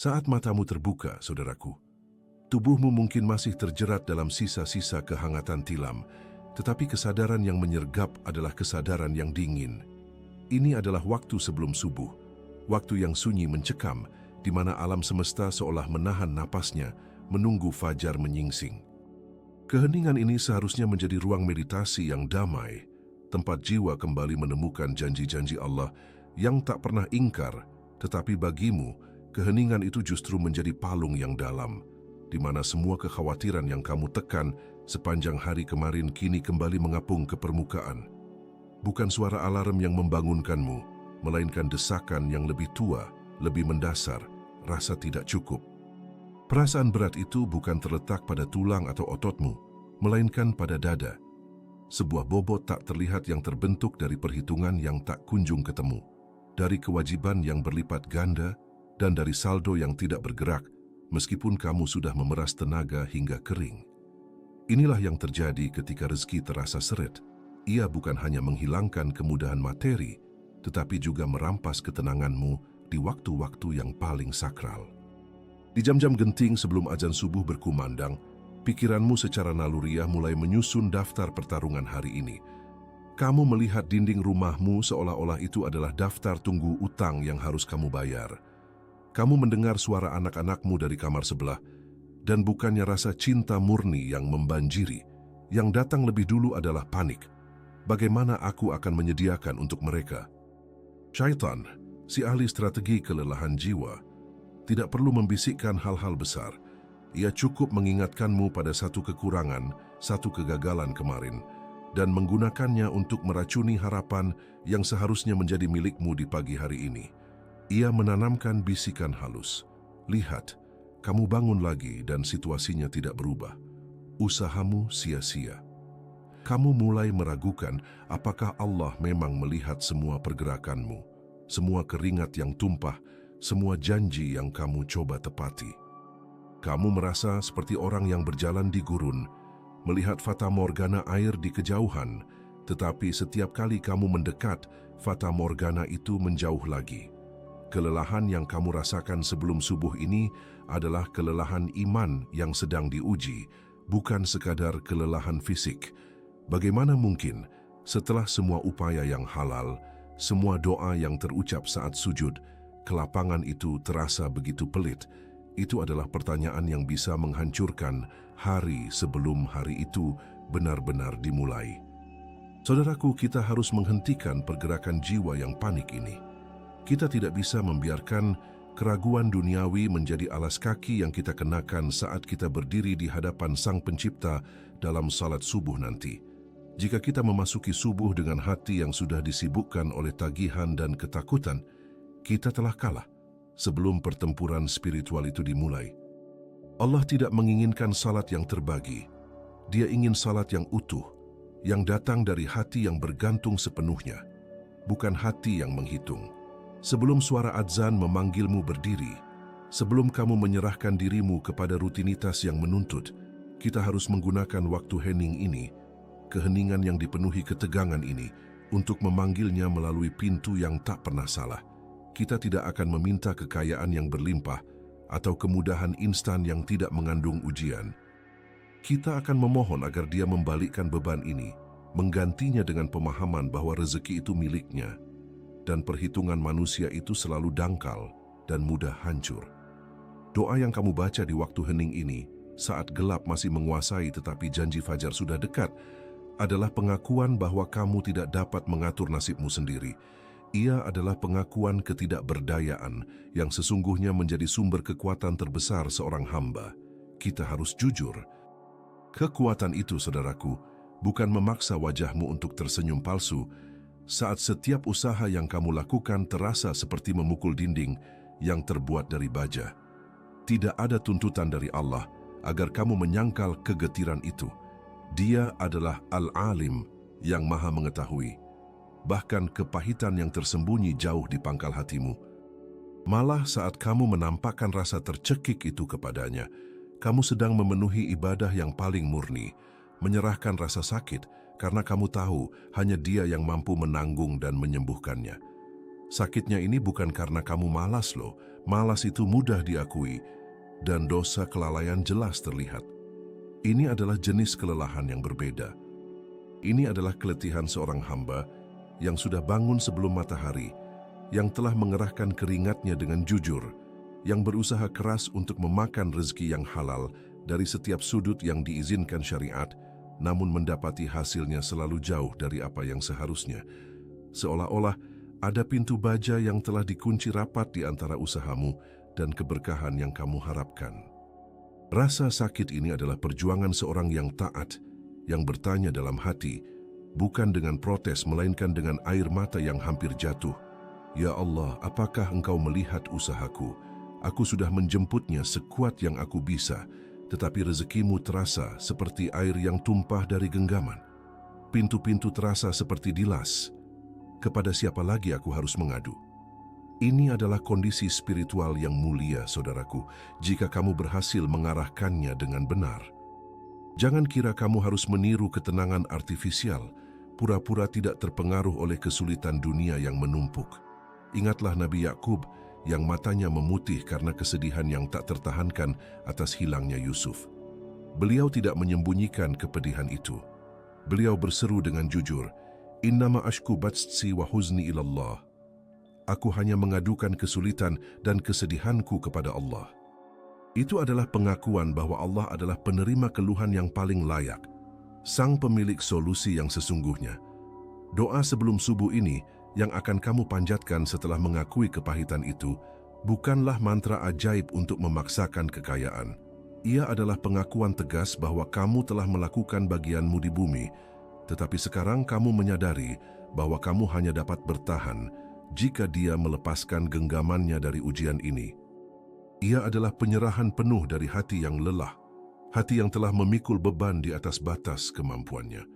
Saat matamu terbuka, saudaraku, tubuhmu mungkin masih terjerat dalam sisa-sisa kehangatan tilam, tetapi kesadaran yang menyergap adalah kesadaran yang dingin. Ini adalah waktu sebelum subuh, waktu yang sunyi mencekam, di mana alam semesta seolah menahan napasnya, menunggu fajar menyingsing. Keheningan ini seharusnya menjadi ruang meditasi yang damai, tempat jiwa kembali menemukan janji-janji Allah yang tak pernah ingkar, tetapi bagimu, keheningan itu justru menjadi palung yang dalam, di mana semua kekhawatiran yang kamu tekan sepanjang hari kemarin kini kembali mengapung ke permukaan. Bukan suara alarm yang membangunkanmu, melainkan desakan yang lebih tua, lebih mendasar, rasa tidak cukup. Perasaan berat itu bukan terletak pada tulang atau ototmu, melainkan pada dada. Sebuah bobot tak terlihat yang terbentuk dari perhitungan yang tak kunjung ketemu, dari kewajiban yang berlipat ganda, dan dari saldo yang tidak bergerak, meskipun kamu sudah memeras tenaga hingga kering. Inilah yang terjadi ketika rezeki terasa seret. Ia bukan hanya menghilangkan kemudahan materi, tetapi juga merampas ketenanganmu di waktu-waktu yang paling sakral. Di jam-jam genting sebelum azan subuh berkumandang, pikiranmu secara naluriah mulai menyusun daftar pertarungan hari ini. Kamu melihat dinding rumahmu seolah-olah itu adalah daftar tunggu utang yang harus kamu bayar. Kamu mendengar suara anak-anakmu dari kamar sebelah, dan bukannya rasa cinta murni yang membanjiri, yang datang lebih dulu adalah panik. Bagaimana aku akan menyediakan untuk mereka? Syaitan, si ahli strategi kelelahan jiwa, tidak perlu membisikkan hal-hal besar. Ia cukup mengingatkanmu pada satu kekurangan, satu kegagalan kemarin, dan menggunakannya untuk meracuni harapan yang seharusnya menjadi milikmu di pagi hari ini. Ia menanamkan bisikan halus. Lihat, kamu bangun lagi dan situasinya tidak berubah. Usahamu sia-sia. Kamu mulai meragukan apakah Allah memang melihat semua pergerakanmu, semua keringat yang tumpah, semua janji yang kamu coba tepati. Kamu merasa seperti orang yang berjalan di gurun, melihat fata morgana air di kejauhan, tetapi setiap kali kamu mendekat, fata morgana itu menjauh lagi. Kelelahan yang kamu rasakan sebelum subuh ini adalah kelelahan iman yang sedang diuji, bukan sekadar kelelahan fisik. Bagaimana mungkin setelah semua upaya yang halal, semua doa yang terucap saat sujud, kelapangan itu terasa begitu pelit? Itu adalah pertanyaan yang bisa menghancurkan hari sebelum hari itu benar-benar dimulai. Saudaraku, kita harus menghentikan pergerakan jiwa yang panik ini. Kita tidak bisa membiarkan keraguan duniawi menjadi alas kaki yang kita kenakan saat kita berdiri di hadapan Sang Pencipta dalam salat subuh nanti. Jika kita memasuki subuh dengan hati yang sudah disibukkan oleh tagihan dan ketakutan, kita telah kalah sebelum pertempuran spiritual itu dimulai. Allah tidak menginginkan salat yang terbagi. Dia ingin salat yang utuh, yang datang dari hati yang bergantung sepenuhnya, bukan hati yang menghitung. Sebelum suara adzan memanggilmu berdiri, sebelum kamu menyerahkan dirimu kepada rutinitas yang menuntut, kita harus menggunakan waktu hening ini, keheningan yang dipenuhi ketegangan ini, untuk memanggilnya melalui pintu yang tak pernah salah. Kita tidak akan meminta kekayaan yang berlimpah atau kemudahan instan yang tidak mengandung ujian. Kita akan memohon agar Dia membalikkan beban ini, menggantinya dengan pemahaman bahwa rezeki itu miliknya, dan perhitungan manusia itu selalu dangkal dan mudah hancur. Doa yang kamu baca di waktu hening ini, saat gelap masih menguasai tetapi janji fajar sudah dekat, adalah pengakuan bahwa kamu tidak dapat mengatur nasibmu sendiri. Ia adalah pengakuan ketidakberdayaan yang sesungguhnya menjadi sumber kekuatan terbesar seorang hamba. Kita harus jujur. Kekuatan itu, saudaraku, bukan memaksa wajahmu untuk tersenyum palsu saat setiap usaha yang kamu lakukan terasa seperti memukul dinding yang terbuat dari baja. Tidak ada tuntutan dari Allah agar kamu menyangkal kegetiran itu. Dia adalah Al-Alim yang Maha Mengetahui. Bahkan kepahitan yang tersembunyi jauh di pangkal hatimu. Malah saat kamu menampakkan rasa tercekik itu kepadanya, kamu sedang memenuhi ibadah yang paling murni, menyerahkan rasa sakit karena kamu tahu hanya Dia yang mampu menanggung dan menyembuhkannya. Sakitnya ini bukan karena kamu malas loh, malas itu mudah diakui, dan dosa kelalaian jelas terlihat. Ini adalah jenis kelelahan yang berbeda. Ini adalah keletihan seorang hamba yang sudah bangun sebelum matahari, yang telah mengerahkan keringatnya dengan jujur, yang berusaha keras untuk memakan rezeki yang halal dari setiap sudut yang diizinkan syariat, namun mendapati hasilnya selalu jauh dari apa yang seharusnya. Seolah-olah ada pintu baja yang telah dikunci rapat di antara usahamu dan keberkahan yang kamu harapkan. Rasa sakit ini adalah perjuangan seorang yang taat, yang bertanya dalam hati, bukan dengan protes melainkan dengan air mata yang hampir jatuh. Ya Allah, apakah Engkau melihat usahaku? Aku sudah menjemputnya sekuat yang aku bisa, tetapi rezekimu terasa seperti air yang tumpah dari genggaman. Pintu-pintu terasa seperti dilas. Kepada siapa lagi aku harus mengadu? Ini adalah kondisi spiritual yang mulia, saudaraku, jika kamu berhasil mengarahkannya dengan benar. Jangan kira kamu harus meniru ketenangan artifisial, pura-pura tidak terpengaruh oleh kesulitan dunia yang menumpuk. Ingatlah Nabi Yakub yang matanya memutih karena kesedihan yang tak tertahankan atas hilangnya Yusuf. Beliau tidak menyembunyikan kepedihan itu. Beliau berseru dengan jujur, "Innama ashku batsi wa huzni ilallah." Aku hanya mengadukan kesulitan dan kesedihanku kepada Allah. Itu adalah pengakuan bahwa Allah adalah penerima keluhan yang paling layak, sang pemilik solusi yang sesungguhnya. Doa sebelum subuh ini yang akan kamu panjatkan setelah mengakui kepahitan itu, bukanlah mantra ajaib untuk memaksakan kekayaan. Ia adalah pengakuan tegas bahwa kamu telah melakukan bagianmu di bumi, tetapi sekarang kamu menyadari bahwa kamu hanya dapat bertahan jika Dia melepaskan genggamannya dari ujian ini. Ia adalah penyerahan penuh dari hati yang lelah, hati yang telah memikul beban di atas batas kemampuannya.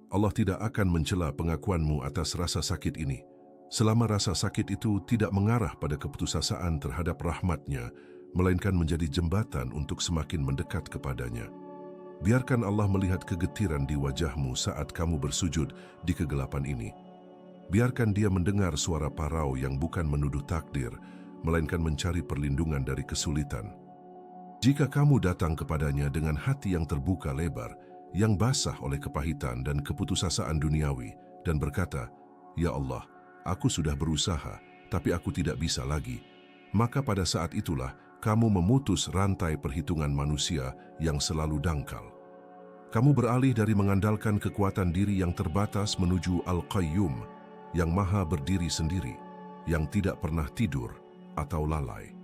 Allah tidak akan mencela pengakuanmu atas rasa sakit ini, selama rasa sakit itu tidak mengarah pada keputusasaan terhadap rahmat-Nya, melainkan menjadi jembatan untuk semakin mendekat kepadanya. Biarkan Allah melihat kegetiran di wajahmu saat kamu bersujud di kegelapan ini. Biarkan Dia mendengar suara parau yang bukan menuduh takdir, melainkan mencari perlindungan dari kesulitan. Jika kamu datang kepadanya dengan hati yang terbuka lebar, yang basah oleh kepahitan dan keputusasaan duniawi, dan berkata, "Ya Allah, aku sudah berusaha, tapi aku tidak bisa lagi," maka pada saat itulah kamu memutus rantai perhitungan manusia yang selalu dangkal. Kamu beralih dari mengandalkan kekuatan diri yang terbatas menuju Al-Qayyum, yang maha berdiri sendiri, yang tidak pernah tidur atau lalai.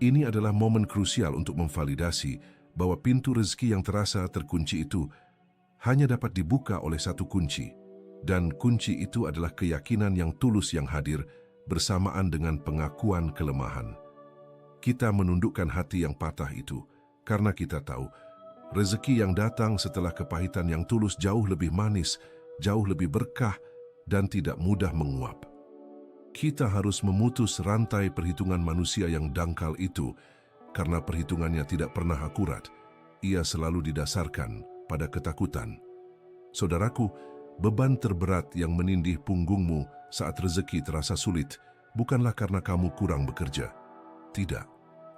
Ini adalah momen krusial untuk memvalidasi bahwa pintu rezeki yang terasa terkunci itu hanya dapat dibuka oleh satu kunci, dan kunci itu adalah keyakinan yang tulus yang hadir bersamaan dengan pengakuan kelemahan. Kita menundukkan hati yang patah itu karena kita tahu rezeki yang datang setelah kepahitan yang tulus jauh lebih manis, jauh lebih berkah, dan tidak mudah menguap. Kita harus memutus rantai perhitungan manusia yang dangkal itu, karena perhitungannya tidak pernah akurat. Ia selalu didasarkan pada ketakutan. Saudaraku, beban terberat yang menindih punggungmu saat rezeki terasa sulit, bukanlah karena kamu kurang bekerja. Tidak,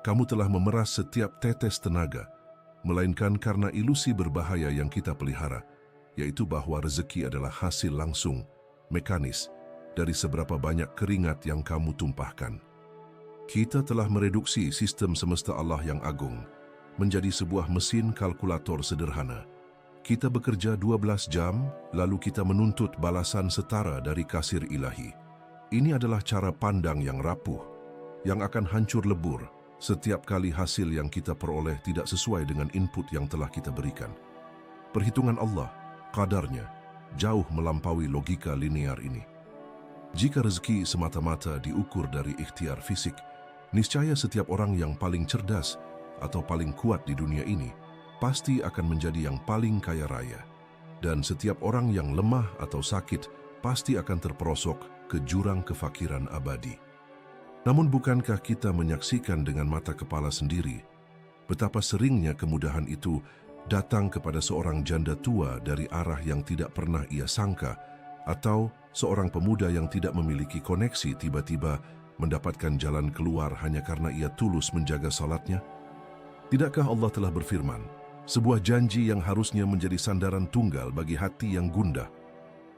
kamu telah memeras setiap tetes tenaga, melainkan karena ilusi berbahaya yang kita pelihara, yaitu bahwa rezeki adalah hasil langsung, mekanis, dari seberapa banyak keringat yang kamu tumpahkan. Kita telah mereduksi sistem semesta Allah yang agung menjadi sebuah mesin kalkulator sederhana. Kita bekerja 12 jam, lalu kita menuntut balasan setara dari kasir ilahi. Ini adalah cara pandang yang rapuh, yang akan hancur lebur setiap kali hasil yang kita peroleh tidak sesuai dengan input yang telah kita berikan. Perhitungan Allah, qadarnya, jauh melampaui logika linear ini. Jika rezeki semata-mata diukur dari ikhtiar fisik, niscaya setiap orang yang paling cerdas atau paling kuat di dunia ini pasti akan menjadi yang paling kaya raya. Dan setiap orang yang lemah atau sakit pasti akan terperosok ke jurang kefakiran abadi. Namun bukankah kita menyaksikan dengan mata kepala sendiri betapa seringnya kemudahan itu datang kepada seorang janda tua dari arah yang tidak pernah ia sangka, atau seorang pemuda yang tidak memiliki koneksi tiba-tiba mendapatkan jalan keluar hanya karena ia tulus menjaga salatnya? Tidakkah Allah telah berfirman, sebuah janji yang harusnya menjadi sandaran tunggal bagi hati yang gundah?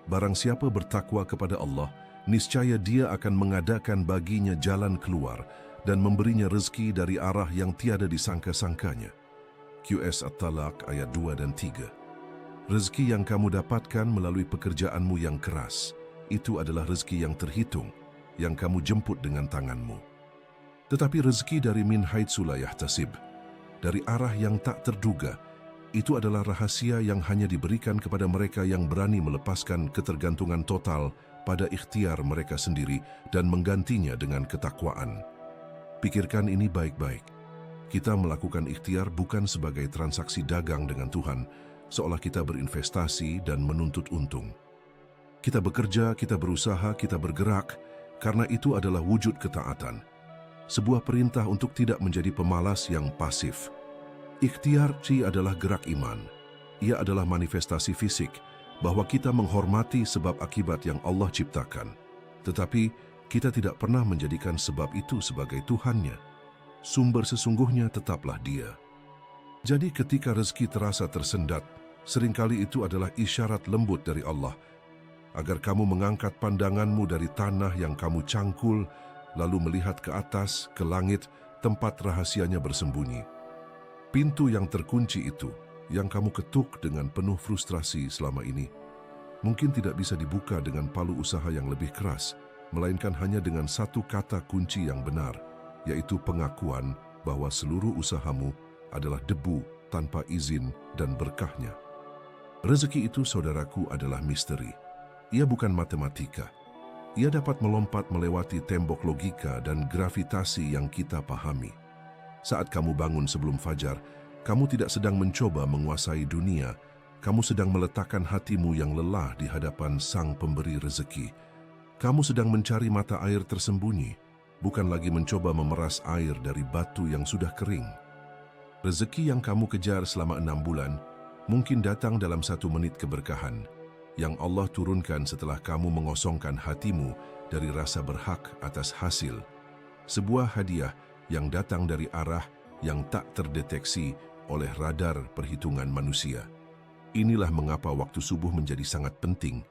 Barang siapa bertakwa kepada Allah, niscaya Dia akan mengadakan baginya jalan keluar dan memberinya rezeki dari arah yang tiada disangka-sangkanya. QS At-Talaq ayat 2 dan 3. Rezeki yang kamu dapatkan melalui pekerjaanmu yang keras, itu adalah rezeki yang terhitung, yang kamu jemput dengan tanganmu. Tetapi rezeki dari min haitsu la yahtasib, dari arah yang tak terduga, itu adalah rahasia yang hanya diberikan kepada mereka yang berani melepaskan ketergantungan total pada ikhtiar mereka sendiri dan menggantinya dengan ketakwaan. Pikirkan ini baik-baik. Kita melakukan ikhtiar bukan sebagai transaksi dagang dengan Tuhan, seolah kita berinvestasi dan menuntut untung. Kita bekerja, kita berusaha, kita bergerak, karena itu adalah wujud ketaatan. Sebuah perintah untuk tidak menjadi pemalas yang pasif. Ikhtiar adalah gerak iman. Ia adalah manifestasi fisik, bahwa kita menghormati sebab akibat yang Allah ciptakan. Tetapi, kita tidak pernah menjadikan sebab itu sebagai Tuhannya. Sumber sesungguhnya tetaplah Dia. Jadi ketika rezeki terasa tersendat, seringkali itu adalah isyarat lembut dari Allah, agar kamu mengangkat pandanganmu dari tanah yang kamu cangkul, lalu melihat ke atas, ke langit, tempat rahasianya bersembunyi. Pintu yang terkunci itu, yang kamu ketuk dengan penuh frustrasi selama ini, mungkin tidak bisa dibuka dengan palu usaha yang lebih keras, melainkan hanya dengan satu kata kunci yang benar, yaitu pengakuan bahwa seluruh usahamu adalah debu tanpa izin dan berkahnya. Rezeki itu, saudaraku, adalah misteri. Ia bukan matematika. Ia dapat melompat melewati tembok logika dan gravitasi yang kita pahami. Saat kamu bangun sebelum fajar, kamu tidak sedang mencoba menguasai dunia. Kamu sedang meletakkan hatimu yang lelah di hadapan Sang Pemberi rezeki. Kamu sedang mencari mata air tersembunyi, bukan lagi mencoba memeras air dari batu yang sudah kering. Rezeki yang kamu kejar selama 6 bulan mungkin datang dalam 1 menit keberkahan yang Allah turunkan setelah kamu mengosongkan hatimu dari rasa berhak atas hasil. Sebuah hadiah yang datang dari arah yang tak terdeteksi oleh radar perhitungan manusia. Inilah mengapa waktu subuh menjadi sangat penting.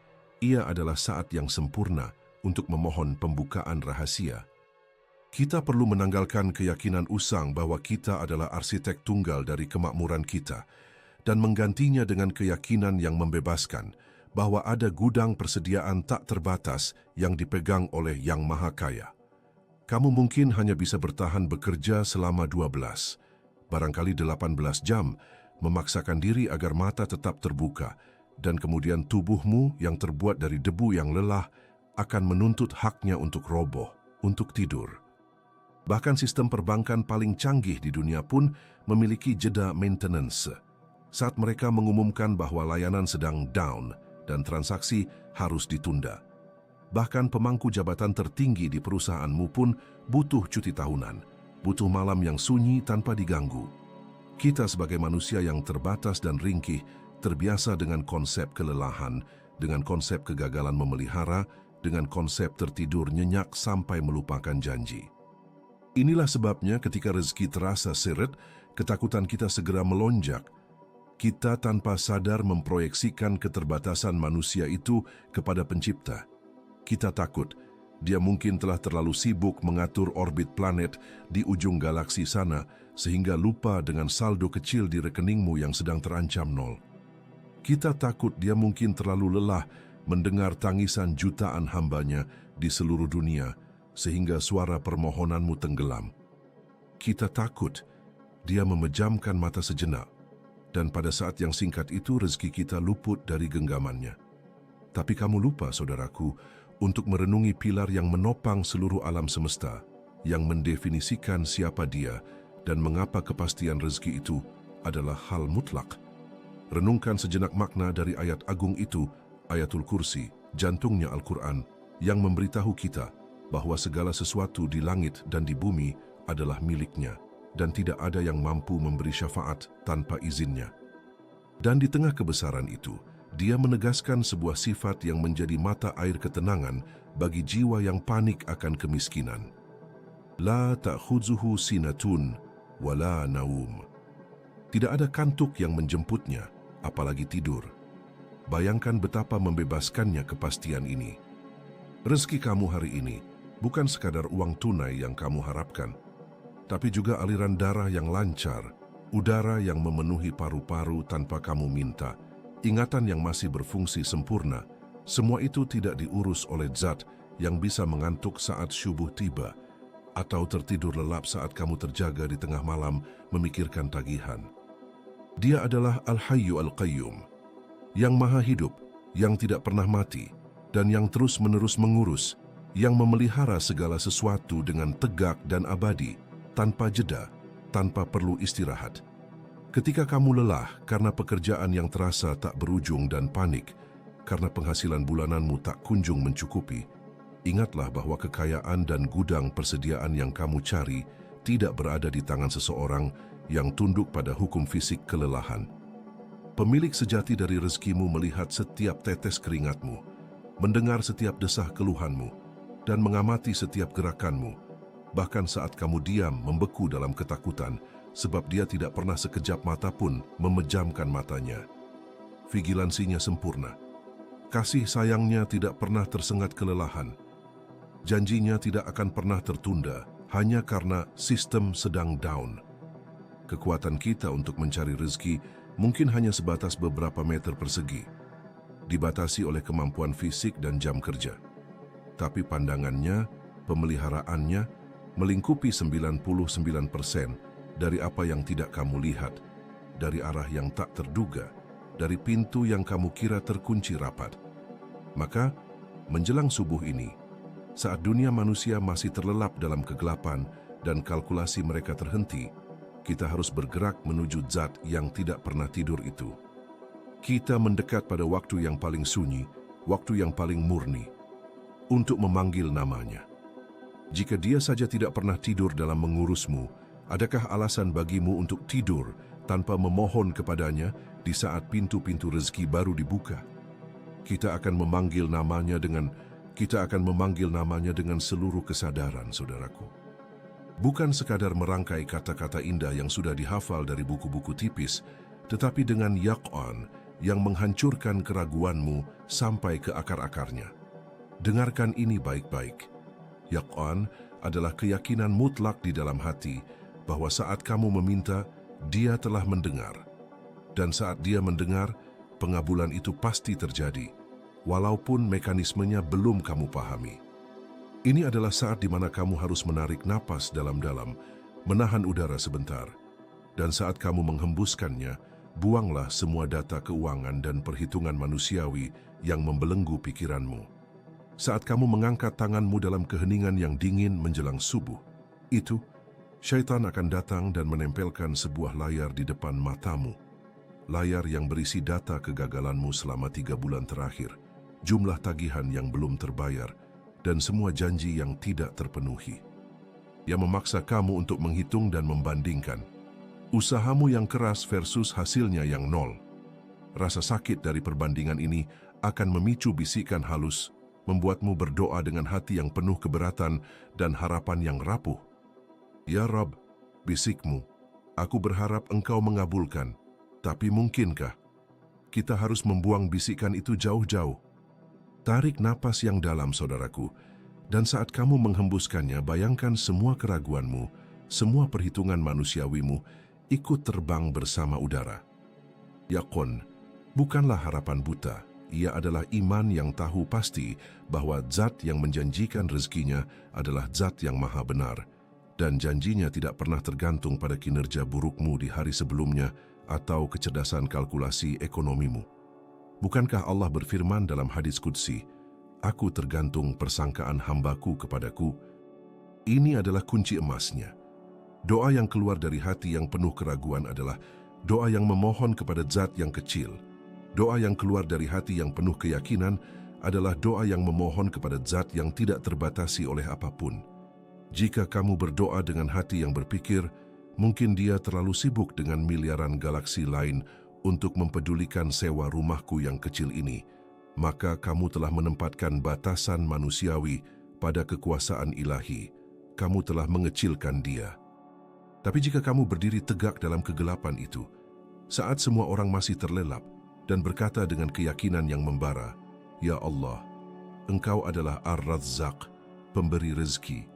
Ia adalah saat yang sempurna untuk memohon pembukaan rahasia. Kita perlu menanggalkan keyakinan usang bahwa kita adalah arsitek tunggal dari kemakmuran kita dan menggantinya dengan keyakinan yang membebaskan bahwa ada gudang persediaan tak terbatas yang dipegang oleh Yang Maha Kaya. Kamu mungkin hanya bisa bertahan bekerja selama 12, barangkali 18 jam, memaksakan diri agar mata tetap terbuka, dan kemudian tubuhmu yang terbuat dari debu yang lelah akan menuntut haknya untuk roboh, untuk tidur. Bahkan sistem perbankan paling canggih di dunia pun memiliki jeda maintenance. Saat mereka mengumumkan bahwa layanan sedang down dan transaksi harus ditunda. Bahkan pemangku jabatan tertinggi di perusahaanmu pun butuh cuti tahunan, butuh malam yang sunyi tanpa diganggu. Kita sebagai manusia yang terbatas dan ringkih, terbiasa dengan konsep kelelahan, dengan konsep kegagalan memelihara, dengan konsep tertidur nyenyak sampai melupakan janji. Inilah sebabnya ketika rezeki terasa seret, ketakutan kita segera melonjak. Kita tanpa sadar memproyeksikan keterbatasan manusia itu kepada Pencipta. Kita takut, dia mungkin telah terlalu sibuk mengatur orbit planet di ujung galaksi sana, sehingga lupa dengan saldo kecil di rekeningmu yang sedang terancam nol. Kita takut dia mungkin terlalu lelah mendengar tangisan jutaan hambanya di seluruh dunia, sehingga suara permohonanmu tenggelam. Kita takut dia memejamkan mata sejenak, dan pada saat yang singkat itu rezeki kita luput dari genggamannya. Tapi kamu lupa, saudaraku, untuk merenungi pilar yang menopang seluruh alam semesta, yang mendefinisikan siapa dia dan mengapa kepastian rezeki itu adalah hal mutlak. Renungkan sejenak makna dari ayat agung itu, Ayatul Kursi, jantungnya Al-Quran, yang memberitahu kita bahwa segala sesuatu di langit dan di bumi adalah miliknya, dan tidak ada yang mampu memberi syafaat tanpa izinnya. Dan di tengah kebesaran itu, dia menegaskan sebuah sifat yang menjadi mata air ketenangan bagi jiwa yang panik akan kemiskinan. La ta'khudzuhu sinatun wala naum. Tidak ada kantuk yang menjemputnya, apalagi tidur. Bayangkan betapa membebaskannya kepastian ini. Rezeki kamu hari ini bukan sekadar uang tunai yang kamu harapkan, tapi juga aliran darah yang lancar, udara yang memenuhi paru-paru tanpa kamu minta, ingatan yang masih berfungsi sempurna. Semua itu tidak diurus oleh zat yang bisa mengantuk saat syubuh tiba, atau tertidur lelap saat kamu terjaga di tengah malam memikirkan tagihan. Dia adalah Al-Hayyu Al-Qayyum, yang maha hidup, yang tidak pernah mati, dan yang terus-menerus mengurus, yang memelihara segala sesuatu dengan tegak dan abadi, tanpa jeda, tanpa perlu istirahat. Ketika kamu lelah karena pekerjaan yang terasa tak berujung dan panik, karena penghasilan bulananmu tak kunjung mencukupi, ingatlah bahwa kekayaan dan gudang persediaan yang kamu cari tidak berada di tangan seseorang yang tunduk pada hukum fisik kelelahan. Pemilik sejati dari rezekimu melihat setiap tetes keringatmu, mendengar setiap desah keluhanmu, dan mengamati setiap gerakanmu, bahkan saat kamu diam membeku dalam ketakutan, sebab dia tidak pernah sekejap mata pun memejamkan matanya. Vigilansinya sempurna. Kasih sayangnya tidak pernah tersengat kelelahan. Janjinya tidak akan pernah tertunda, hanya karena sistem sedang down. Kekuatan kita untuk mencari rezeki mungkin hanya sebatas beberapa meter persegi, dibatasi oleh kemampuan fisik dan jam kerja. Tapi pandangannya, pemeliharaannya, melingkupi 99% dari apa yang tidak kamu lihat, dari arah yang tak terduga, dari pintu yang kamu kira terkunci rapat. Maka, menjelang subuh ini, saat dunia manusia masih terlelap dalam kegelapan dan kalkulasi mereka terhenti, kita harus bergerak menuju zat yang tidak pernah tidur itu. Kita mendekat pada waktu yang paling sunyi, waktu yang paling murni, untuk memanggil namanya. Jika dia saja tidak pernah tidur dalam mengurusmu, adakah alasan bagimu untuk tidur tanpa memohon kepadanya di saat pintu-pintu rezeki baru dibuka? Kita akan memanggil namanya dengan seluruh kesadaran, saudaraku. Bukan sekadar merangkai kata-kata indah yang sudah dihafal dari buku-buku tipis, tetapi dengan yaq'an yang menghancurkan keraguanmu sampai ke akar-akarnya. Dengarkan ini baik-baik. Yaq'an adalah keyakinan mutlak di dalam hati bahwa saat kamu meminta, Dia telah mendengar. Dan saat Dia mendengar, pengabulan itu pasti terjadi, walaupun mekanismenya belum kamu pahami. Ini adalah saat di mana kamu harus menarik napas dalam-dalam, menahan udara sebentar. Dan saat kamu menghembuskannya, buanglah semua data keuangan dan perhitungan manusiawi yang membelenggu pikiranmu. Saat kamu mengangkat tanganmu dalam keheningan yang dingin menjelang subuh, itu, syaitan akan datang dan menempelkan sebuah layar di depan matamu. Layar yang berisi data kegagalanmu selama 3 bulan terakhir, jumlah tagihan yang belum terbayar, dan semua janji yang tidak terpenuhi. Yang memaksa kamu untuk menghitung dan membandingkan usahamu yang keras versus hasilnya yang nol. Rasa sakit dari perbandingan ini akan memicu bisikan halus, membuatmu berdoa dengan hati yang penuh keberatan dan harapan yang rapuh. Ya Rabb, bisikmu, aku berharap Engkau mengabulkan, tapi mungkinkah? Kita harus membuang bisikan itu jauh-jauh. Tarik napas yang dalam, saudaraku, dan saat kamu menghembuskannya, bayangkan semua keraguanmu, semua perhitungan manusiawimu ikut terbang bersama udara. Yaqon bukanlah harapan buta, ia adalah iman yang tahu pasti bahwa zat yang menjanjikan rezekinya adalah zat yang maha benar, dan janjinya tidak pernah tergantung pada kinerja burukmu di hari sebelumnya atau kecerdasan kalkulasi ekonomimu. Bukankah Allah berfirman dalam hadis qudsi, "Aku tergantung persangkaan hambaku kepadaku"? Ini adalah kunci emasnya. Doa yang keluar dari hati yang penuh keraguan adalah doa yang memohon kepada zat yang kecil. Doa yang keluar dari hati yang penuh keyakinan adalah doa yang memohon kepada zat yang tidak terbatasi oleh apapun. Jika kamu berdoa dengan hati yang berpikir, mungkin Dia terlalu sibuk dengan miliaran galaksi lain untuk mempedulikan sewa rumahku yang kecil ini, maka kamu telah menempatkan batasan manusiawi pada kekuasaan ilahi. Kamu telah mengecilkan dia. Tapi jika kamu berdiri tegak dalam kegelapan itu, saat semua orang masih terlelap dan berkata dengan keyakinan yang membara, "Ya Allah, Engkau adalah Ar-Razzaq, pemberi rezeki.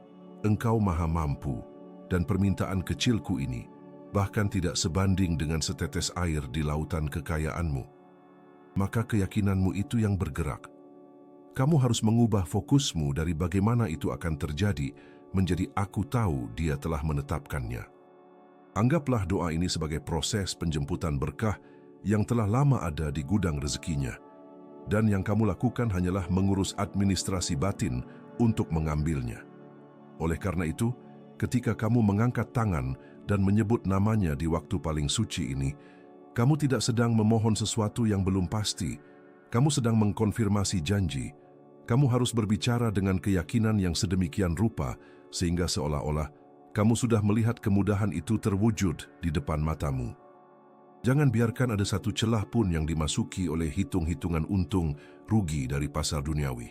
Engkau maha mampu, dan permintaan kecilku ini bahkan tidak sebanding dengan setetes air di lautan kekayaanmu." Maka keyakinanmu itu yang bergerak. Kamu harus mengubah fokusmu dari bagaimana itu akan terjadi menjadi "Aku tahu Dia telah menetapkannya." Anggaplah doa ini sebagai proses penjemputan berkah yang telah lama ada di gudang rezekinya, dan yang kamu lakukan hanyalah mengurus administrasi batin untuk mengambilnya. Oleh karena itu, ketika kamu mengangkat tangan dan menyebut namanya di waktu paling suci ini, kamu tidak sedang memohon sesuatu yang belum pasti. Kamu sedang mengkonfirmasi janji. Kamu harus berbicara dengan keyakinan yang sedemikian rupa, sehingga seolah-olah kamu sudah melihat kemudahan itu terwujud di depan matamu. Jangan biarkan ada satu celah pun yang dimasuki oleh hitung-hitungan untung rugi dari pasar duniawi.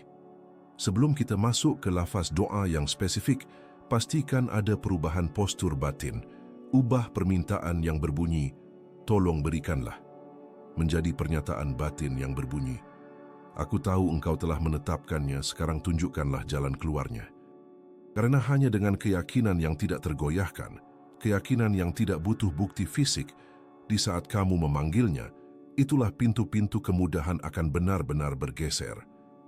Sebelum kita masuk ke lafaz doa yang spesifik, pastikan ada perubahan postur batin. Ubah permintaan yang berbunyi, "Tolong berikanlah," menjadi pernyataan batin yang berbunyi, "Aku tahu Engkau telah menetapkannya, sekarang tunjukkanlah jalan keluarnya." Karena hanya dengan keyakinan yang tidak tergoyahkan, keyakinan yang tidak butuh bukti fisik, di saat kamu memanggilnya, itulah pintu-pintu kemudahan akan benar-benar bergeser.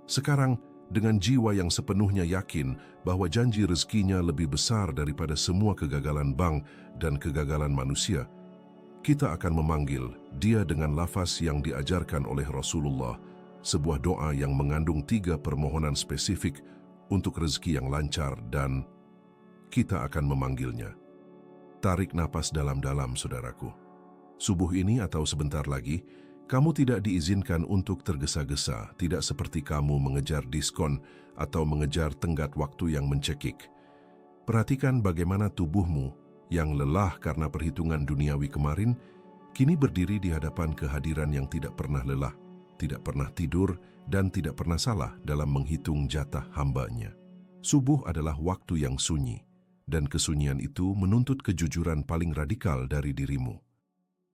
Sekarang, dengan jiwa yang sepenuhnya yakin bahwa janji rezekinya lebih besar daripada semua kegagalan bank dan kegagalan manusia, kita akan memanggil Dia dengan lafaz yang diajarkan oleh Rasulullah, sebuah doa yang mengandung 3 permohonan spesifik untuk rezeki yang lancar, dan kita akan memanggilnya. Tarik napas dalam-dalam, saudaraku. Subuh ini atau sebentar lagi, kamu tidak diizinkan untuk tergesa-gesa, tidak seperti kamu mengejar diskon atau mengejar tenggat waktu yang mencekik. Perhatikan bagaimana tubuhmu yang lelah karena perhitungan duniawi kemarin, kini berdiri di hadapan kehadiran yang tidak pernah lelah, tidak pernah tidur, dan tidak pernah salah dalam menghitung jatah hamba-Nya. Subuh adalah waktu yang sunyi, dan kesunyian itu menuntut kejujuran paling radikal dari dirimu.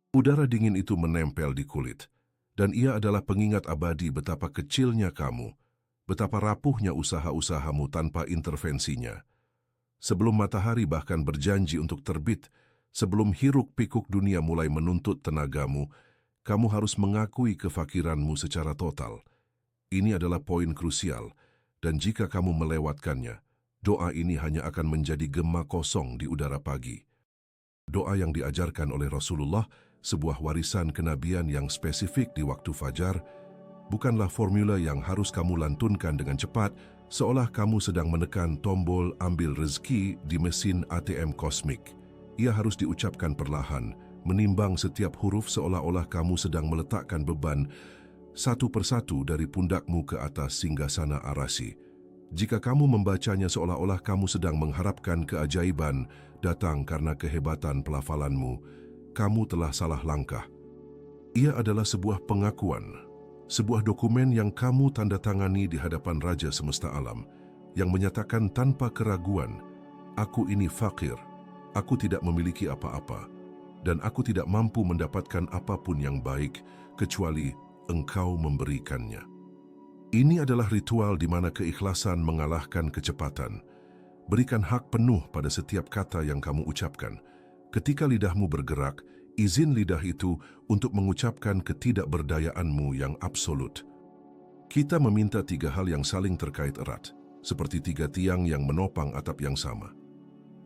Udara dingin itu menempel di kulit, dan ia adalah pengingat abadi betapa kecilnya kamu, betapa rapuhnya usaha-usahamu tanpa intervensinya. Sebelum matahari bahkan berjanji untuk terbit, sebelum hiruk-pikuk dunia mulai menuntut tenagamu, kamu harus mengakui kefakiranmu secara total. Ini adalah poin krusial, dan jika kamu melewatkannya, doa ini hanya akan menjadi gema kosong di udara pagi. Doa yang diajarkan oleh Rasulullah, sebuah warisan kenabian yang spesifik di waktu fajar, bukanlah formula yang harus kamu lantunkan dengan cepat, seolah kamu sedang menekan tombol ambil rezeki di mesin ATM kosmik. Ia harus diucapkan perlahan, menimbang setiap huruf seolah-olah kamu sedang meletakkan beban satu persatu dari pundakmu ke atas singgasana Arasi. Jika kamu membacanya seolah-olah kamu sedang mengharapkan keajaiban datang karena kehebatan pelafalanmu, kamu telah salah langkah. Ia adalah sebuah pengakuan, sebuah dokumen yang kamu tanda tangani di hadapan Raja Semesta Alam, yang menyatakan tanpa keraguan, "Aku ini fakir, aku tidak memiliki apa-apa, dan aku tidak mampu mendapatkan apapun yang baik, kecuali Engkau memberikannya." Ini adalah ritual di mana keikhlasan mengalahkan kecepatan. Berikan hak penuh pada setiap kata yang kamu ucapkan. Ketika lidahmu bergerak, izin lidah itu untuk mengucapkan ketidakberdayaanmu yang absolut. Kita meminta 3 hal yang saling terkait erat, seperti 3 tiang yang menopang atap yang sama.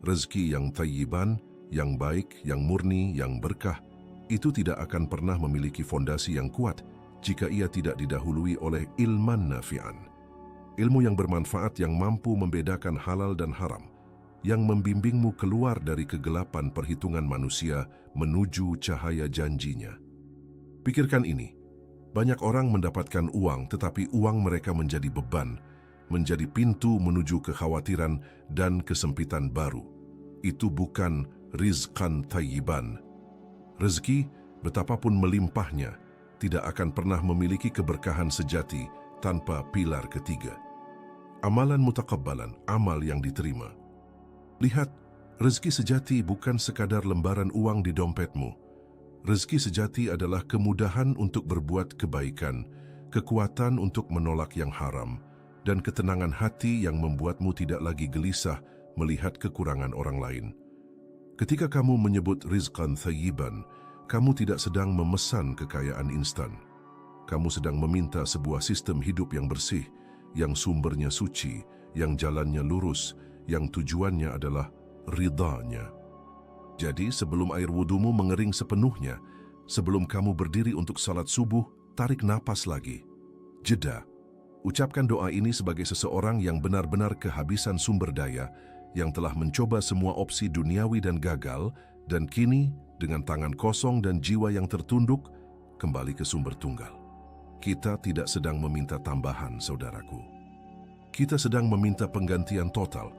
Rezeki yang thayyiban, yang baik, yang murni, yang berkah, itu tidak akan pernah memiliki fondasi yang kuat jika ia tidak didahului oleh ilman nafi'an. Ilmu yang bermanfaat yang mampu membedakan halal dan haram, yang membimbingmu keluar dari kegelapan perhitungan manusia menuju cahaya janjinya. Pikirkan ini, banyak orang mendapatkan uang tetapi uang mereka menjadi beban, menjadi pintu menuju kekhawatiran dan kesempitan baru. Itu bukan rizqan thayyiban. Rezeki, betapapun melimpahnya, tidak akan pernah memiliki keberkahan sejati tanpa pilar ketiga. Amalan mutakabbalan, amal yang diterima. Lihat, rezeki sejati bukan sekadar lembaran uang di dompetmu. Rezeki sejati adalah kemudahan untuk berbuat kebaikan, kekuatan untuk menolak yang haram, dan ketenangan hati yang membuatmu tidak lagi gelisah melihat kekurangan orang lain. Ketika kamu menyebut rizqan thayyiban, kamu tidak sedang memesan kekayaan instan. Kamu sedang meminta sebuah sistem hidup yang bersih, yang sumbernya suci, yang jalannya lurus, yang tujuannya adalah ridhanya. Jadi sebelum air wudumu mengering sepenuhnya, sebelum kamu berdiri untuk salat subuh, tarik napas lagi. Jeda. Ucapkan doa ini sebagai seseorang yang benar-benar kehabisan sumber daya, yang telah mencoba semua opsi duniawi dan gagal, dan kini dengan tangan kosong dan jiwa yang tertunduk, kembali ke sumber tunggal. Kita tidak sedang meminta tambahan, saudaraku. Kita sedang meminta penggantian total,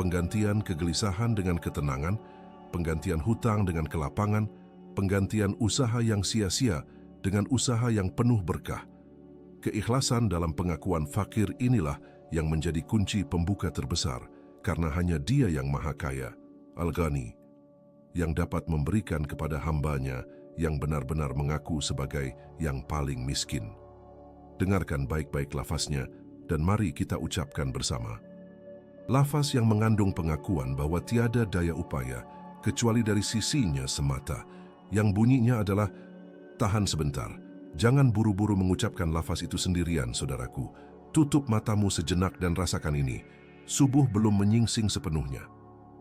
penggantian kegelisahan dengan ketenangan, penggantian hutang dengan kelapangan, penggantian usaha yang sia-sia dengan usaha yang penuh berkah. Keikhlasan dalam pengakuan fakir inilah yang menjadi kunci pembuka terbesar, karena hanya Dia yang Maha Kaya, Al-Ghani, yang dapat memberikan kepada hambanya yang benar-benar mengaku sebagai yang paling miskin. Dengarkan baik-baik lafaznya dan mari kita ucapkan bersama. Lafaz yang mengandung pengakuan bahwa tiada daya upaya kecuali dari sisinya semata, yang bunyinya adalah, tahan sebentar, jangan buru-buru mengucapkan lafaz itu sendirian, saudaraku. Tutup matamu sejenak dan rasakan ini. Subuh belum menyingsing sepenuhnya.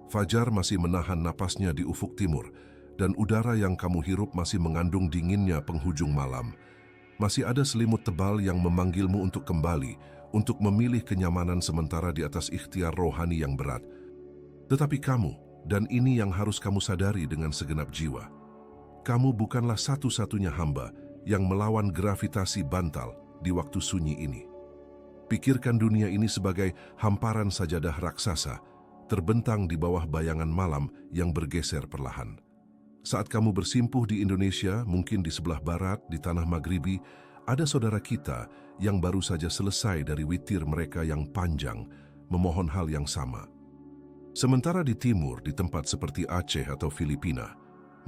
Fajar masih menahan napasnya di ufuk timur, dan udara yang kamu hirup masih mengandung dinginnya penghujung malam. Masih ada selimut tebal yang memanggilmu untuk kembali, untuk memilih kenyamanan sementara di atas ikhtiar rohani yang berat. Tetapi kamu, dan ini yang harus kamu sadari dengan segenap jiwa, kamu bukanlah satu-satunya hamba yang melawan gravitasi bantal di waktu sunyi ini. Pikirkan dunia ini sebagai hamparan sajadah raksasa, terbentang di bawah bayangan malam yang bergeser perlahan. Saat kamu bersimpuh di Indonesia, mungkin di sebelah barat, di tanah Maghribi, ada saudara kita yang baru saja selesai dari witir mereka yang panjang, memohon hal yang sama. Sementara di timur, di tempat seperti Aceh atau Filipina,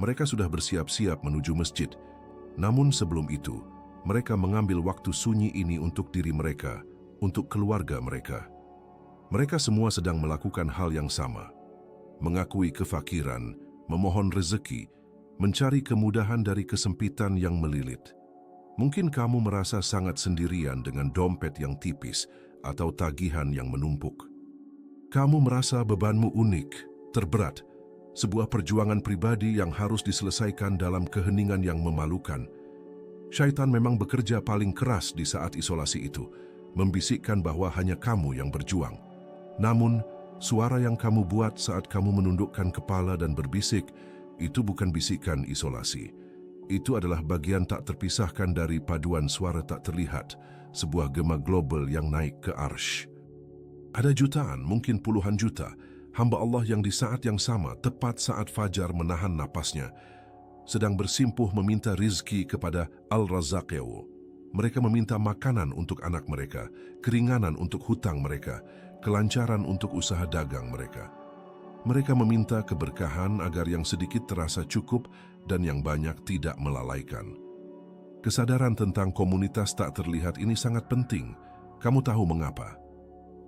mereka sudah bersiap-siap menuju masjid. Namun sebelum itu, mereka mengambil waktu sunyi ini untuk diri mereka, untuk keluarga mereka. Mereka semua sedang melakukan hal yang sama, mengakui kefakiran, memohon rezeki, mencari kemudahan dari kesempitan yang melilit. Mungkin kamu merasa sangat sendirian dengan dompet yang tipis atau tagihan yang menumpuk. Kamu merasa bebanmu unik, terberat, sebuah perjuangan pribadi yang harus diselesaikan dalam keheningan yang memalukan. Syaitan memang bekerja paling keras di saat isolasi itu, membisikkan bahwa hanya kamu yang berjuang. Namun, suara yang kamu buat saat kamu menundukkan kepala dan berbisik, itu bukan bisikan isolasi. Itu adalah bagian tak terpisahkan dari paduan suara tak terlihat, sebuah gema global yang naik ke arsy. Ada jutaan, mungkin puluhan juta, hamba Allah yang di saat yang sama, tepat saat fajar menahan napasnya, sedang bersimpuh meminta rizki kepada Al-Razzaqewo. Mereka meminta makanan untuk anak mereka, keringanan untuk hutang mereka, kelancaran untuk usaha dagang mereka. Mereka meminta keberkahan agar yang sedikit terasa cukup dan yang banyak tidak melalaikan. Kesadaran tentang komunitas tak terlihat ini sangat penting. Kamu tahu mengapa?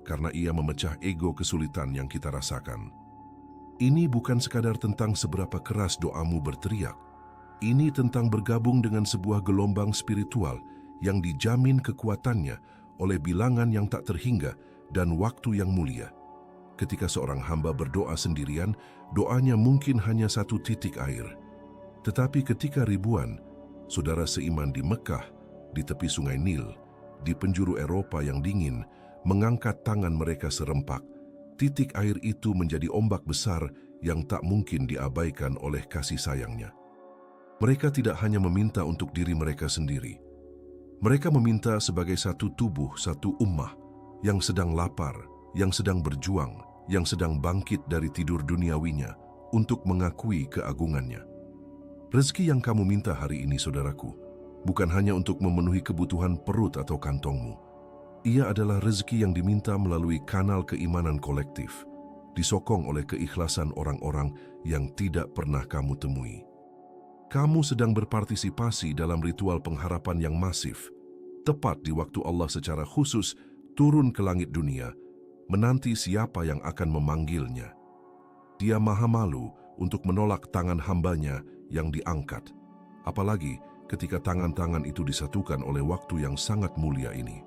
Karena ia memecah ego kesulitan yang kita rasakan. Ini bukan sekadar tentang seberapa keras doamu berteriak. Ini tentang bergabung dengan sebuah gelombang spiritual yang dijamin kekuatannya oleh bilangan yang tak terhingga dan waktu yang mulia. Ketika seorang hamba berdoa sendirian, doanya mungkin hanya satu titik air. Tetapi ketika ribuan saudara seiman di Mekah, di tepi sungai Nil, di penjuru Eropa yang dingin, mengangkat tangan mereka serempak, titik air itu menjadi ombak besar yang tak mungkin diabaikan oleh kasih sayangnya. Mereka tidak hanya meminta untuk diri mereka sendiri. Mereka meminta sebagai satu tubuh, satu ummah yang sedang lapar, yang sedang berjuang, yang sedang bangkit dari tidur duniawinya untuk mengakui keagungannya. Rezeki yang kamu minta hari ini, saudaraku, bukan hanya untuk memenuhi kebutuhan perut atau kantongmu. Ia adalah rezeki yang diminta melalui kanal keimanan kolektif, disokong oleh keikhlasan orang-orang yang tidak pernah kamu temui. Kamu sedang berpartisipasi dalam ritual pengharapan yang masif, tepat di waktu Allah secara khusus turun ke langit dunia, menanti siapa yang akan memanggilnya. Dia maha malu untuk menolak tangan hambanya yang diangkat, apalagi ketika tangan-tangan itu disatukan oleh waktu yang sangat mulia ini.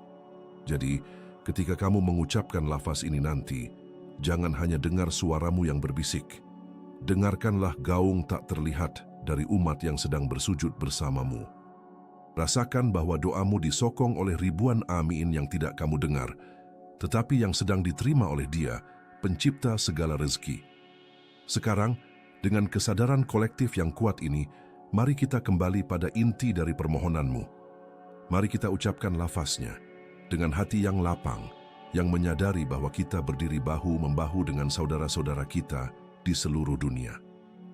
Jadi, ketika kamu mengucapkan lafaz ini nanti, jangan hanya dengar suaramu yang berbisik. Dengarkanlah gaung tak terlihat dari umat yang sedang bersujud bersamamu. Rasakan bahwa doamu disokong oleh ribuan amin yang tidak kamu dengar, tetapi yang sedang diterima oleh Dia, pencipta segala rezeki. Sekarang, dengan kesadaran kolektif yang kuat ini, mari kita kembali pada inti dari permohonanmu. Mari kita ucapkan lafaznya dengan hati yang lapang, yang menyadari bahwa kita berdiri bahu-membahu dengan saudara-saudara kita di seluruh dunia.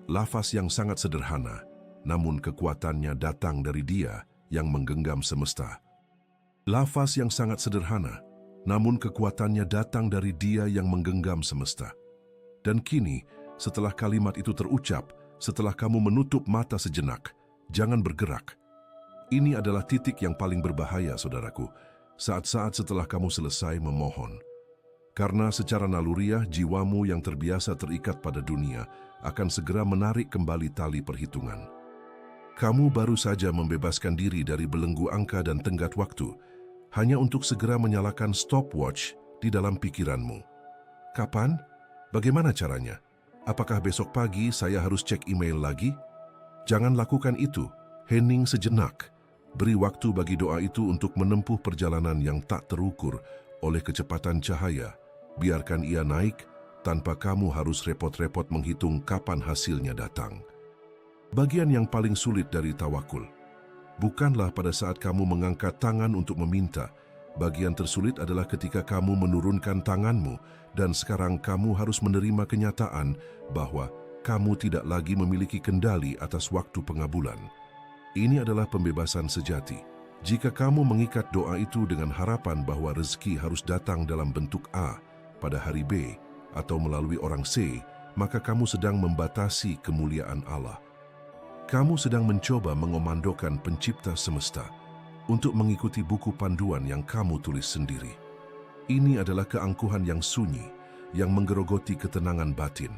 Lafaz yang sangat sederhana, namun kekuatannya datang dari Dia yang menggenggam semesta. Lafaz yang sangat sederhana, namun kekuatannya datang dari Dia yang menggenggam semesta. Dan kini, setelah kalimat itu terucap, setelah kamu menutup mata sejenak, jangan bergerak. Ini adalah titik yang paling berbahaya, saudaraku, saat-saat setelah kamu selesai memohon. Karena secara naluriah jiwamu yang terbiasa terikat pada dunia akan segera menarik kembali tali perhitungan. Kamu baru saja membebaskan diri dari belenggu angka dan tenggat waktu, hanya untuk segera menyalakan stopwatch di dalam pikiranmu. Kapan? Bagaimana caranya? Apakah besok pagi saya harus cek email lagi? Jangan lakukan itu. Hening sejenak. Beri waktu bagi doa itu untuk menempuh perjalanan yang tak terukur oleh kecepatan cahaya. Biarkan ia naik tanpa kamu harus repot-repot menghitung kapan hasilnya datang. Bagian yang paling sulit dari tawakul bukanlah pada saat kamu mengangkat tangan untuk meminta. Bagian tersulit adalah ketika kamu menurunkan tanganmu dan sekarang kamu harus menerima kenyataan bahwa kamu tidak lagi memiliki kendali atas waktu pengabulan. Ini adalah pembebasan sejati. Jika kamu mengikat doa itu dengan harapan bahwa rezeki harus datang dalam bentuk A pada hari B atau melalui orang C, maka kamu sedang membatasi kemuliaan Allah. Kamu sedang mencoba mengomandokan pencipta semesta untuk mengikuti buku panduan yang kamu tulis sendiri. Ini adalah keangkuhan yang sunyi, yang menggerogoti ketenangan batin.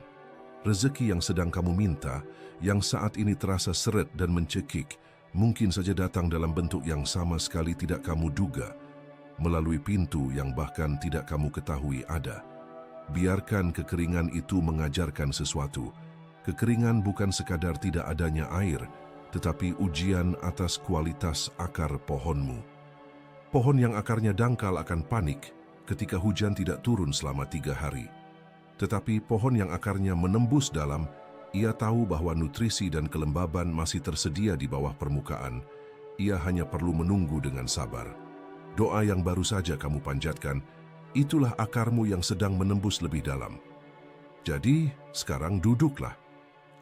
Rezeki yang sedang kamu minta, yang saat ini terasa seret dan mencekik, mungkin saja datang dalam bentuk yang sama sekali tidak kamu duga, melalui pintu yang bahkan tidak kamu ketahui ada. Biarkan kekeringan itu mengajarkan sesuatu. Kekeringan bukan sekadar tidak adanya air, tetapi ujian atas kualitas akar pohonmu. Pohon yang akarnya dangkal akan panik ketika hujan tidak turun selama 3 hari. Tetapi pohon yang akarnya menembus dalam, ia tahu bahwa nutrisi dan kelembaban masih tersedia di bawah permukaan. Ia hanya perlu menunggu dengan sabar. Doa yang baru saja kamu panjatkan, itulah akarmu yang sedang menembus lebih dalam. Jadi, sekarang duduklah,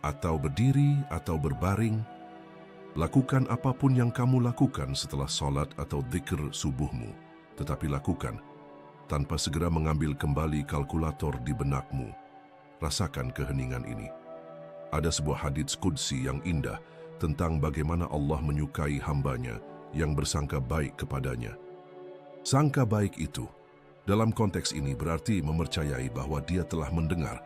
atau berdiri atau berbaring. Lakukan apapun yang kamu lakukan setelah sholat atau dzikir subuhmu, tetapi lakukan tanpa segera mengambil kembali kalkulator di benakmu. Rasakan keheningan ini. Ada sebuah hadits qudsi yang indah tentang bagaimana Allah menyukai hambanya yang bersangka baik kepadanya. Sangka baik itu, dalam konteks ini berarti mempercayai bahwa Dia telah mendengar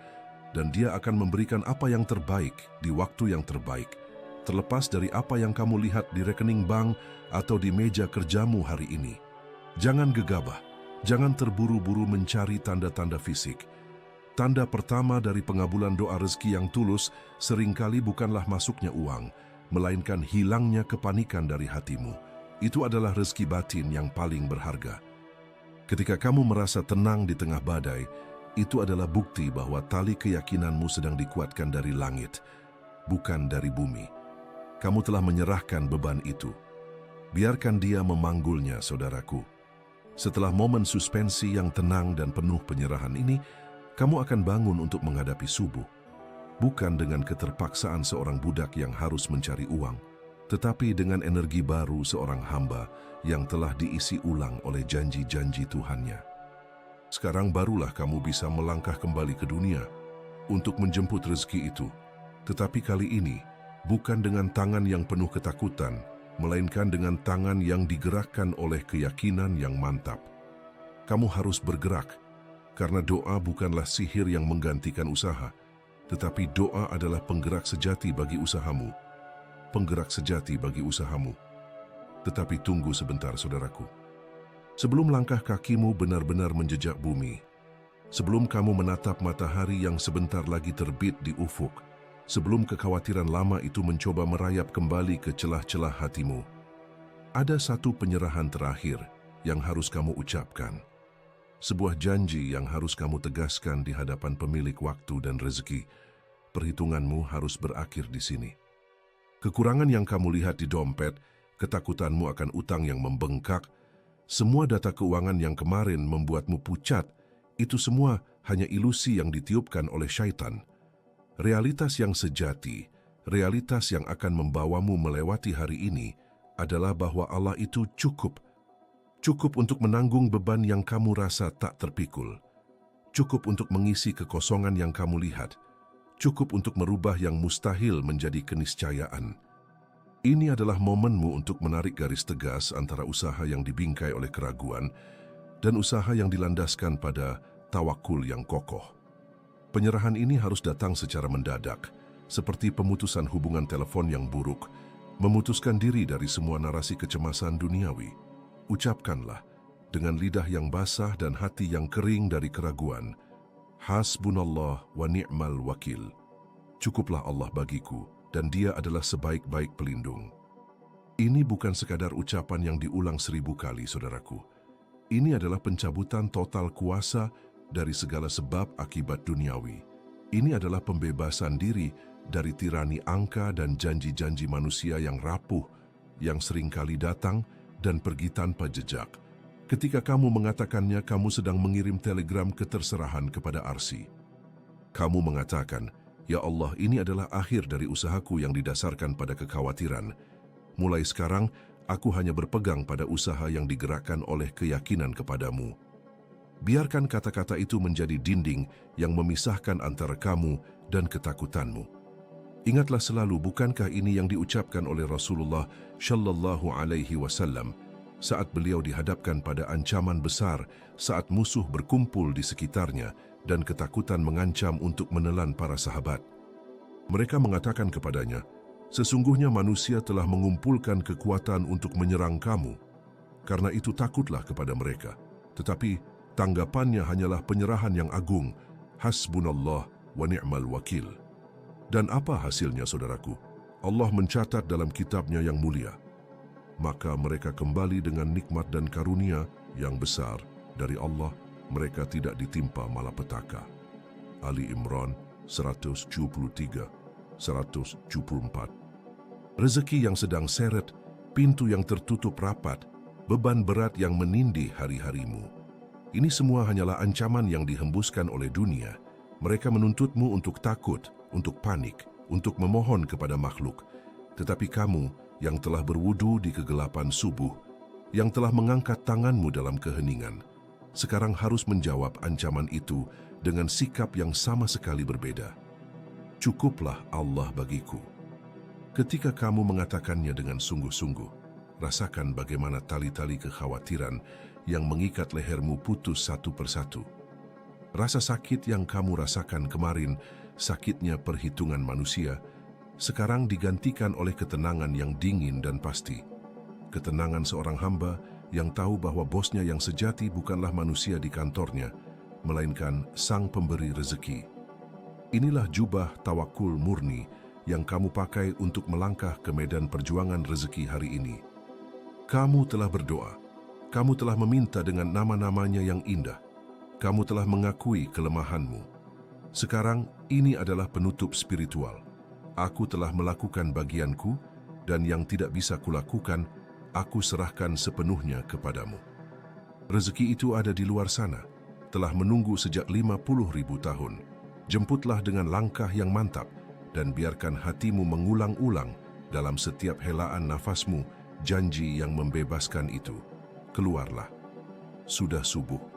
dan Dia akan memberikan apa yang terbaik di waktu yang terbaik, terlepas dari apa yang kamu lihat di rekening bank atau di meja kerjamu hari ini. Jangan gegabah, jangan terburu-buru mencari tanda-tanda fisik. Tanda pertama dari pengabulan doa rezeki yang tulus seringkali bukanlah masuknya uang, melainkan hilangnya kepanikan dari hatimu. Itu adalah rezeki batin yang paling berharga. Ketika kamu merasa tenang di tengah badai, itu adalah bukti bahwa tali keyakinanmu sedang dikuatkan dari langit, bukan dari bumi. Kamu telah menyerahkan beban itu. Biarkan Dia memanggulnya, saudaraku. Setelah momen suspensi yang tenang dan penuh penyerahan ini, kamu akan bangun untuk menghadapi subuh. Bukan dengan keterpaksaan seorang budak yang harus mencari uang, tetapi dengan energi baru seorang hamba yang telah diisi ulang oleh janji-janji Tuhannya. Sekarang barulah kamu bisa melangkah kembali ke dunia untuk menjemput rezeki itu. Tetapi kali ini, bukan dengan tangan yang penuh ketakutan, melainkan dengan tangan yang digerakkan oleh keyakinan yang mantap. Kamu harus bergerak, karena doa bukanlah sihir yang menggantikan usaha, tetapi doa adalah penggerak sejati bagi usahamu. Penggerak sejati bagi usahamu. Tetapi tunggu sebentar, saudaraku. Sebelum langkah kakimu benar-benar menjejak bumi, sebelum kamu menatap matahari yang sebentar lagi terbit di ufuk, sebelum kekhawatiran lama itu mencoba merayap kembali ke celah-celah hatimu, ada satu penyerahan terakhir yang harus kamu ucapkan. Sebuah janji yang harus kamu tegaskan di hadapan pemilik waktu dan rezeki. Perhitunganmu harus berakhir di sini. Kekurangan yang kamu lihat di dompet, ketakutanmu akan utang yang membengkak, semua data keuangan yang kemarin membuatmu pucat, itu semua hanya ilusi yang ditiupkan oleh syaitan. Realitas yang sejati, realitas yang akan membawamu melewati hari ini adalah bahwa Allah itu cukup. Cukup untuk menanggung beban yang kamu rasa tak terpikul. Cukup untuk mengisi kekosongan yang kamu lihat. Cukup untuk merubah yang mustahil menjadi keniscayaan. Ini adalah momenmu untuk menarik garis tegas antara usaha yang dibingkai oleh keraguan dan usaha yang dilandaskan pada tawakul yang kokoh. Penyerahan ini harus datang secara mendadak, seperti pemutusan hubungan telepon yang buruk, memutuskan diri dari semua narasi kecemasan duniawi. Ucapkanlah dengan lidah yang basah dan hati yang kering dari keraguan, Hasbunallah wa ni'mal wakil. Cukuplah Allah bagiku, dan Dia adalah sebaik-baik pelindung. Ini bukan sekadar ucapan yang diulang 1000 kali, saudaraku. Ini adalah pencabutan total kuasa dari segala sebab akibat duniawi. Ini adalah pembebasan diri dari tirani angka dan janji-janji manusia yang rapuh, yang seringkali datang dan pergi tanpa jejak. Ketika kamu mengatakannya, kamu sedang mengirim telegram keterserahan kepada Arsy. Kamu mengatakan, "Ya Allah, ini adalah akhir dari usahaku yang didasarkan pada kekhawatiran. Mulai sekarang, aku hanya berpegang pada usaha yang digerakkan oleh keyakinan kepadamu." Biarkan kata-kata itu menjadi dinding yang memisahkan antara kamu dan ketakutanmu. Ingatlah selalu, bukankah ini yang diucapkan oleh Rasulullah Shallallahu Alaihi Wasallam saat beliau dihadapkan pada ancaman besar, saat musuh berkumpul di sekitarnya dan ketakutan mengancam untuk menelan para sahabat. Mereka mengatakan kepadanya, "Sesungguhnya manusia telah mengumpulkan kekuatan untuk menyerang kamu. Karena itu takutlah kepada mereka." Tetapi tanggapannya hanyalah penyerahan yang agung, Hasbunallah wa ni'mal wakil. Dan apa hasilnya, saudaraku? Allah mencatat dalam kitabnya yang mulia, maka mereka kembali dengan nikmat dan karunia yang besar dari Allah, mereka tidak ditimpa malapetaka. Ali Imran 173-174. Rezeki yang sedang seret, pintu yang tertutup rapat, beban berat yang menindih hari-harimu. Ini semua hanyalah ancaman yang dihembuskan oleh dunia. Mereka menuntutmu untuk takut, untuk panik, untuk memohon kepada makhluk. Tetapi kamu yang telah berwudu di kegelapan subuh, yang telah mengangkat tanganmu dalam keheningan, sekarang harus menjawab ancaman itu dengan sikap yang sama sekali berbeda. Cukuplah Allah bagiku. Ketika kamu mengatakannya dengan sungguh-sungguh, rasakan bagaimana tali-tali kekhawatiran yang mengikat lehermu putus satu persatu. Rasa sakit yang kamu rasakan kemarin, sakitnya perhitungan manusia, sekarang digantikan oleh ketenangan yang dingin dan pasti. Ketenangan seorang hamba yang tahu bahwa bosnya yang sejati bukanlah manusia di kantornya, melainkan sang pemberi rezeki. Inilah jubah tawakul murni yang kamu pakai untuk melangkah ke medan perjuangan rezeki hari ini. Kamu telah berdoa, kamu telah meminta dengan nama-namanya yang indah, kamu telah mengakui kelemahanmu. Sekarang ini adalah penutup spiritual. Aku telah melakukan bagianku, dan yang tidak bisa kulakukan, aku serahkan sepenuhnya kepadamu. Rezeki itu ada di luar sana, telah menunggu sejak 50.000 tahun. Jemputlah dengan langkah yang mantap, dan biarkan hatimu mengulang-ulang Dalam setiap helaan nafasmu, janji yang membebaskan itu. Keluarlah. Sudah subuh.